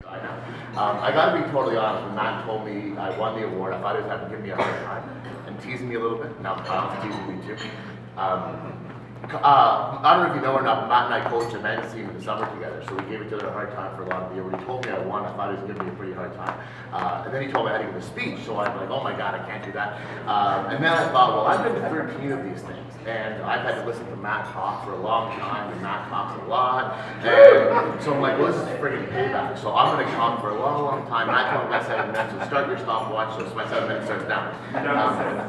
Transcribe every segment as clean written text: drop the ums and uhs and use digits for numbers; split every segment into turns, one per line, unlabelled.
I got to be totally honest. When Matt told me I won the award, I thought he was having to give me a hard time and teasing me a little bit. Now Kyle's teasing me too. I don't know if you know or not, but Matt and I coached a men's team in the summer together, so we gave each other a hard time for a lot of the year. When he told me I won, I thought he was giving me a pretty hard time. And then he told me I had to give a speech, so I'm like, oh my God, I can't do that. And then I thought, well, I've been to 13 of these things, and I've had to listen to Matt talk for a long time, and Matt talks a lot. And so I'm like, well, this is friggin' payback. So I'm going to talk for a long, long time. And I told him my 7 minutes, so start your stopwatch, so my 7 minutes starts down.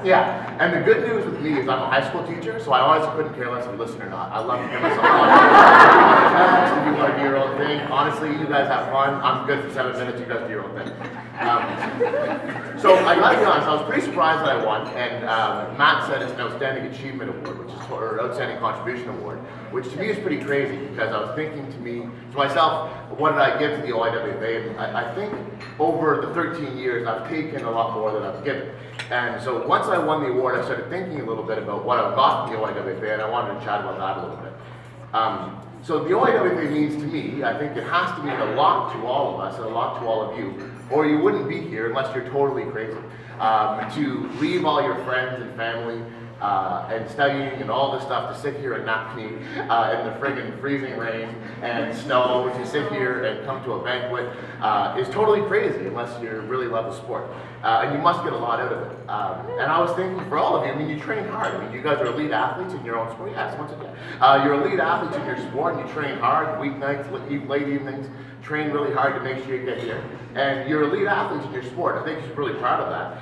Yeah, and the good news with me is I'm a high school teacher, so I honestly couldn't care less if you listen or not. I love to hear myself talk. If you want to do your own thing, honestly, you guys have fun. I'm good for 7 minutes, you guys do your own thing. So I gotta be honest, I was pretty surprised that I won, and Matt said it's an Outstanding Achievement Award, or Outstanding Contribution Award, which to me is pretty crazy, because I was thinking to myself, what did I give to the OIWFA? And I think over the 13 years, I've taken a lot more than I've given. And so once I won the award, I started thinking a little bit about what I've got from the OIWFA, and I wanted to chat about that a little bit. So the OIWFA means to me, I think it has to mean a lot to all of us and a lot to all of you, or you wouldn't be here unless you're totally crazy. To leave all your friends and family and studying and all this stuff to sit here at Napanee in the friggin' freezing rain and snow, to sit here and come to a banquet is totally crazy unless you really love the sport. And you must get a lot out of it. And I was thinking for all of you, I mean, you train hard. I mean, you guys are elite athletes in your own sport. Yes, once again. You're elite athletes in your sport, and you train hard, weeknights, late evenings, train really hard to make sure you get here. And you're elite athletes in your sport. I think you're really proud of that.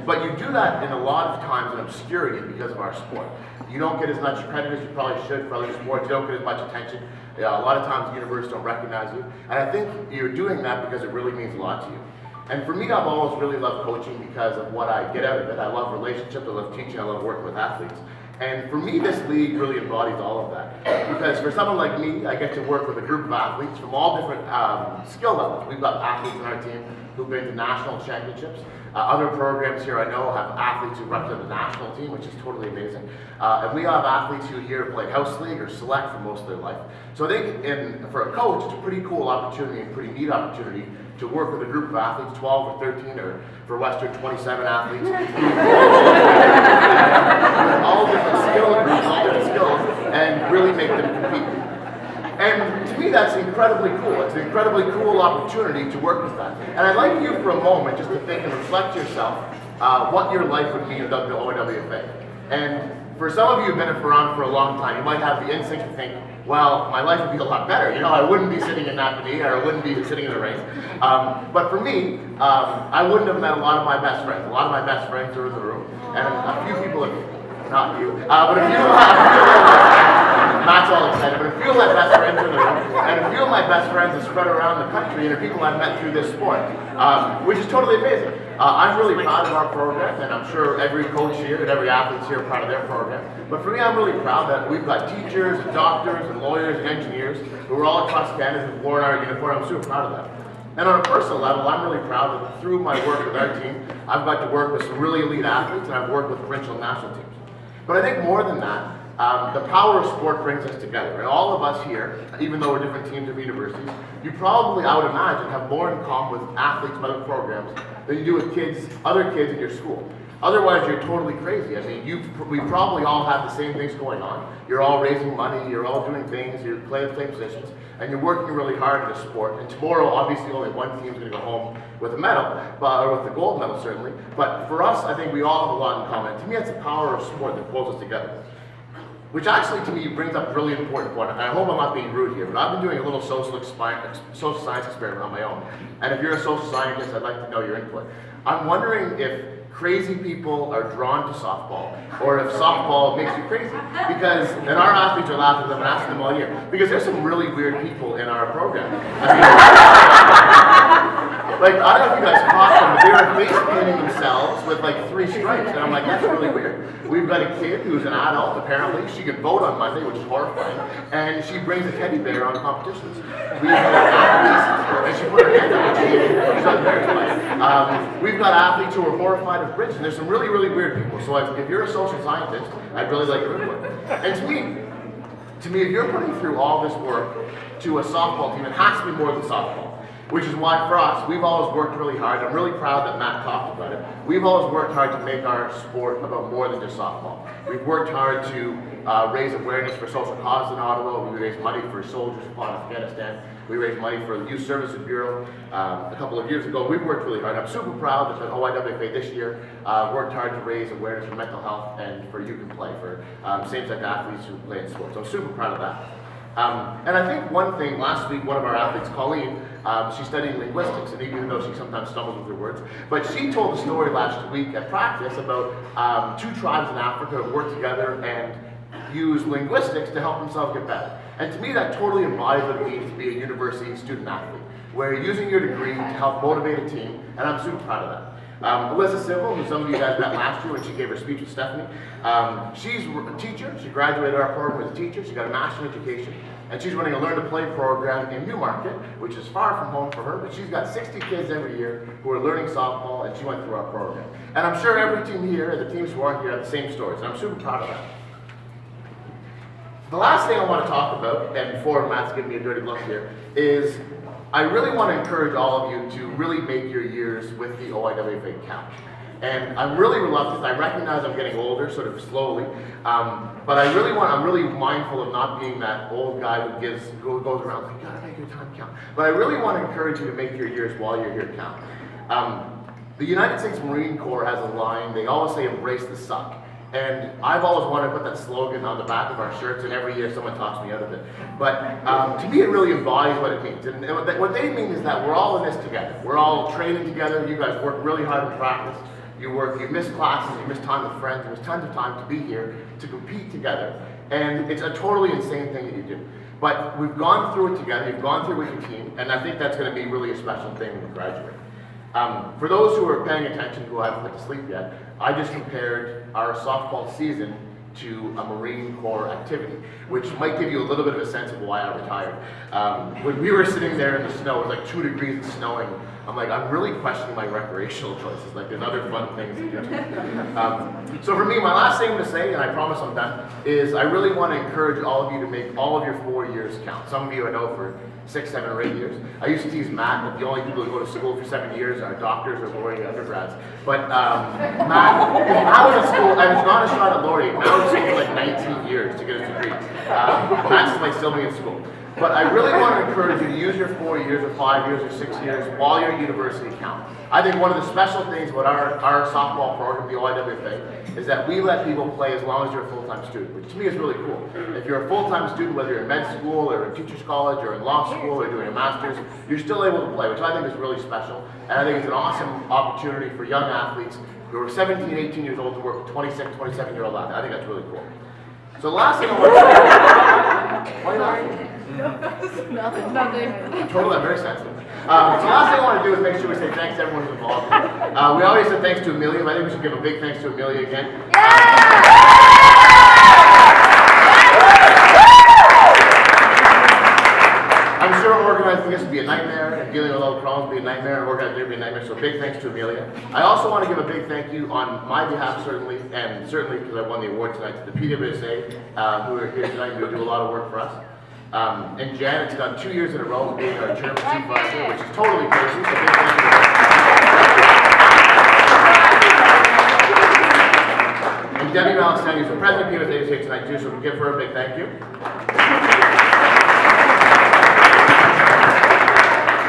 But you do that in a lot of times in obscurity because of our sport. You don't get as much credit as you probably should for other sports. You don't get as much attention. A lot of times the universe don't recognize you. And I think you're doing that because it really means a lot to you. And for me, I've always really loved coaching because of what I get out of it. I love relationships, I love teaching, I love working with athletes. And for me, this league really embodies all of that. Because for someone like me, I get to work with a group of athletes from all different skill levels. We've got athletes in our team who've been to national championships. Other programs here I know have athletes who represent the national team, which is totally amazing. And we have athletes who here play house league or select for most of their life. So I think for a coach, it's a pretty cool opportunity and pretty neat opportunity to work with a group of athletes, 12 or 13, or for Western, 27 athletes. all different skills, and really make them compete. And to me, that's incredibly cool. It's an incredibly cool opportunity to work with that. And I'd like you for a moment just to think and reflect yourself what your life would mean without the OIWFA. And for some of you who've been around for a long time, you might have the instinct to think, well, my life would be a lot better. You know, I wouldn't be sitting in Napanee, or I wouldn't be sitting in the rain. But for me, I wouldn't have met a lot of my best friends. A lot of my best friends are in the room, and a few people have, not you, but a few Matt's all excited, but a few of my best friends are in the room, and a few of my best friends are spread around the country, and are people I've met through this sport, which is totally amazing. I'm really proud of our program, and I'm sure every coach here and every athlete here are proud of their program. But for me, I'm really proud that we've got teachers, and doctors, and lawyers, and engineers who are all across Canada who've worn our uniform. I'm super proud of that. And on a personal level, I'm really proud that through my work with our team, I've got to work with some really elite athletes, and I've worked with provincial and national teams. But I think more than that, the power of sport brings us together. And all of us here, even though we're different teams of universities, you probably, I would imagine, have more in common with athletes from other programs than you do with other kids in your school. Otherwise, you're totally crazy. I mean, we probably all have the same things going on. You're all raising money, you're all doing things, you're playing the same positions, and you're working really hard in the sport. And tomorrow, obviously, only one team's going to go home with a medal, or with a gold medal, certainly. But for us, I think we all have a lot in common. To me, it's the power of sport that pulls us together. Which actually, to me, brings up a really important point. And I hope I'm not being rude here, but I've been doing a little social science experiment on my own. And if you're a social scientist, I'd like to know your input. I'm wondering if crazy people are drawn to softball, or if softball makes you crazy. Because, and our athletes are laughing, I've been asking them all year, because there's some really weird people in our program. Like, I don't know if you guys caught them, but they were face painting themselves with like 3 stripes, and I'm like, that's really weird. We've got a kid who's an adult, apparently. She can vote on Monday, which is horrifying, and she brings a teddy bear on competitions. We've got athletes, and she put her hand up, she's embarrassed by it. We've got athletes who are horrified of bridge, and there's some really, really weird people. So if you're a social scientist, I'd really like your input. And to me, if you're putting through all this work to a softball team, it has to be more than softball. which is why for us, we've always worked really hard. I'm really proud that Matt talked about it. We've always worked hard to make our sport about more than just softball. We've worked hard to raise awareness for social causes in Ottawa. We raised money for soldiers who fought in Afghanistan. We raised money for the Youth Services Bureau a couple of years ago. We've worked really hard. I'm super proud that the OIWFA this year worked hard to raise awareness for mental health and for You Can Play, for same-sex athletes who play in sports. So I'm super proud of that. And I think one thing, last week, one of our athletes, Colleen, she's studying linguistics, and even though she sometimes stumbles with her words, but she told a story last week at practice about two tribes in Africa who work together and use linguistics to help themselves get better. And to me, that totally embodies what it means to be a university student athlete, where you're using your degree to help motivate a team, and I'm super proud of that. Alyssa Civil, who some of you guys met last year when she gave her speech with Stephanie, she's a teacher. She graduated our program as a teacher. She got a master's in education, and she's running a Learn to Play program in Newmarket, which is far from home for her, but she's got 60 kids every year who are learning softball, and she went through our program. And I'm sure every team here, and the teams who aren't here, have the same stories, and I'm super proud of that. The last thing I want to talk about, and before Matt's giving me a dirty look here, is I really want to encourage all of you to really make your years with the OIWFA count. And I'm really reluctant. I recognize I'm getting older, sort of slowly, but I'm really mindful of not being that old guy who goes around like, you gotta make your time count. But I really want to encourage you to make your years while you're here count. The United States Marine Corps has a line. They always say, "Embrace the suck." And I've always wanted to put that slogan on the back of our shirts, and every year someone talks me out of it. But to me, it really embodies what it means. And what they mean is that we're all in this together. We're all training together. You guys work really hard in practice. You miss classes, you miss time with friends. There's tons of time to be here to compete together. And it's a totally insane thing that you do. But we've gone through it together. You've gone through it with your team, and I think that's going to be really a special thing when you graduate. For those who are paying attention, who haven't put to sleep yet, I just compared our softball season to a Marine Corps activity, which might give you a little bit of a sense of why I retired. When we were sitting there in the snow, it was like 2 degrees and snowing. I'm like, I'm really questioning my recreational choices. Like, there's other fun things to do. So for me, my last thing to say, and I promise I'm done, is I really want to encourage all of you to make all of your 4 years count. Some of you I know for 6, 7, or 8 years. I used to tease Matt that the only people who go to school for 7 years are doctors or Laurier undergrads. But Matt, I was at school, I was not a shot at Laurier. Matt was in like 19 years to get his degree. Matt's like still being in school. But I really want to encourage you to use your 4 years or 5 years or 6 years while you're at university count. I think one of the special things about our softball program, the OIWFA, is that we let people play as long as you're a full-time student, which to me is really cool. If you're a full-time student, whether you're in med school or in teacher's college or in law school or doing a master's, you're still able to play, which I think is really special. And I think it's an awesome opportunity for young athletes who are 17, 18 years old to work with 26, 27-year-old athletes. I think that's really cool. So the last thing I want to say, why are you laughing?
Nothing.
Totally, I'm very sensitive. So the last thing I want to do is make sure we say thanks to everyone who's involved. We always say thanks to Amelia, but I think we should give a big thanks to Amelia again. I'm sure organizing this would be a nightmare, and dealing with all the problems would be a nightmare, and organizing it would be a nightmare, so big thanks to Amelia. I also want to give a big thank you on my behalf, certainly, and certainly because I won the award tonight, to the PWSA, who are here tonight, who do a lot of work for us. And Janet's done 2 years in a row of being our chairman supervisor, which is totally crazy, so big thank you. And Debbie Malastani, who's the president of PWSA, is here tonight too, so we'll give her a big thank you.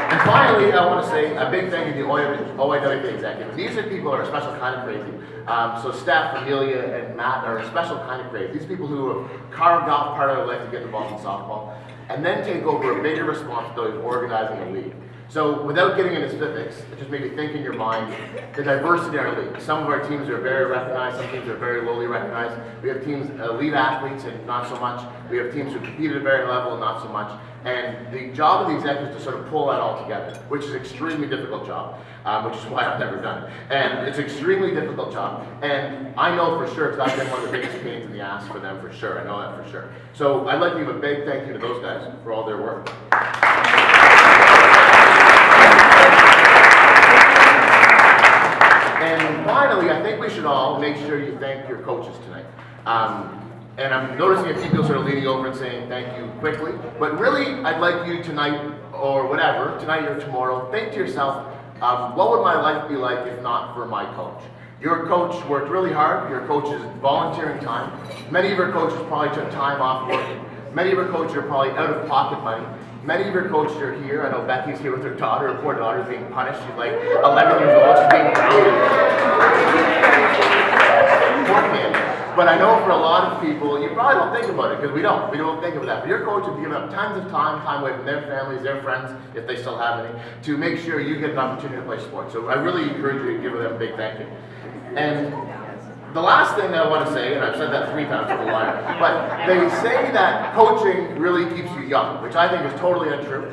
And finally, I want to say a big thank you to the OIWFA executive. These are people who are a special kind of crazy. So Steph, Amelia, and Matt are a special kind of crazy. These people who have carved out part of their life to get involved in softball, and then take over a bigger responsibility of organizing a league. So without getting into specifics, it just maybe think in your mind the diversity in our league. Some of our teams are very recognized, some teams are very lowly recognized. We have teams, elite athletes, and not so much. We have teams who compete at a very level and not so much. And the job of the executive is to sort of pull that all together, which is an extremely difficult job, which is why I've never done it. And it's an extremely difficult job. And I know for sure, because I've been one of the biggest pains in the ass for them for sure. I know that for sure. So I'd like to give a big thank you to those guys for all their work. And finally, I think we should all make sure you thank your coaches tonight. And I'm noticing a few people sort of leaning over and saying thank you quickly, but really I'd like you tonight or whatever, tonight or tomorrow, think to yourself, what would my life be like if not for my coach? Your coach worked really hard. Your coach is volunteering time. Many of your coaches probably took time off work. Many of your coaches are probably out of pocket money. Many of your coaches are here. I know Becky's here with her daughter. Her poor daughter is being punished. She's like 11 years old. She's being grounded. Poor kid. But I know for a lot of people, you probably don't think about it, because we don't think of that. But your coach would give up tons of time away from their families, their friends, if they still have any, to make sure you get an opportunity to play sports. So I really encourage you to give them a big thank you. And the last thing I want to say, and I've said that 3 times, I'm a liar, but they say that coaching really keeps you young, which I think is totally untrue.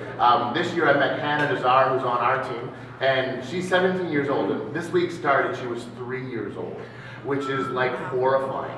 This year I met Hannah Nazar, who's on our team, and she's 17 years old. And this week started, she was 3 years old, which is like horrifying.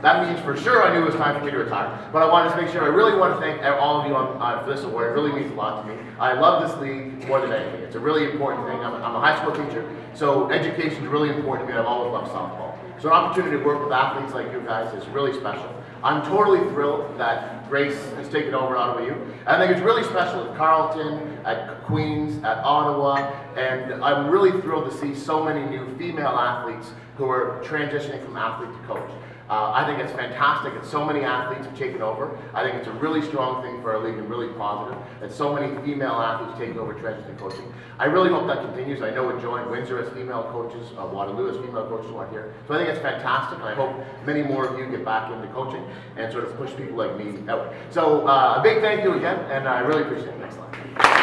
That means for sure I knew it was time for me to retire. But I wanted to make sure, I really want to thank all of you for this award. It really means a lot to me. I love this league more than anything. It's a really important thing. I'm a high school teacher, so education is really important to me. I've always loved softball. So an opportunity to work with athletes like you guys is really special. I'm totally thrilled that Grace has taken over at Ottawa U. I think it's really special at Carleton, at Queens, at Ottawa, and I'm really thrilled to see so many new female athletes who are transitioning from athlete to coach. I think it's fantastic that so many athletes have taken over. I think it's a really strong thing for our league and really positive that so many female athletes taking over transitioning coaching. I really hope that continues. I know we're joined Windsor as female coaches, Waterloo as female coaches who are here. So I think it's fantastic, and I hope many more of you get back into coaching and sort of push people like me out. So a big thank you again, and I really appreciate it. Next slide.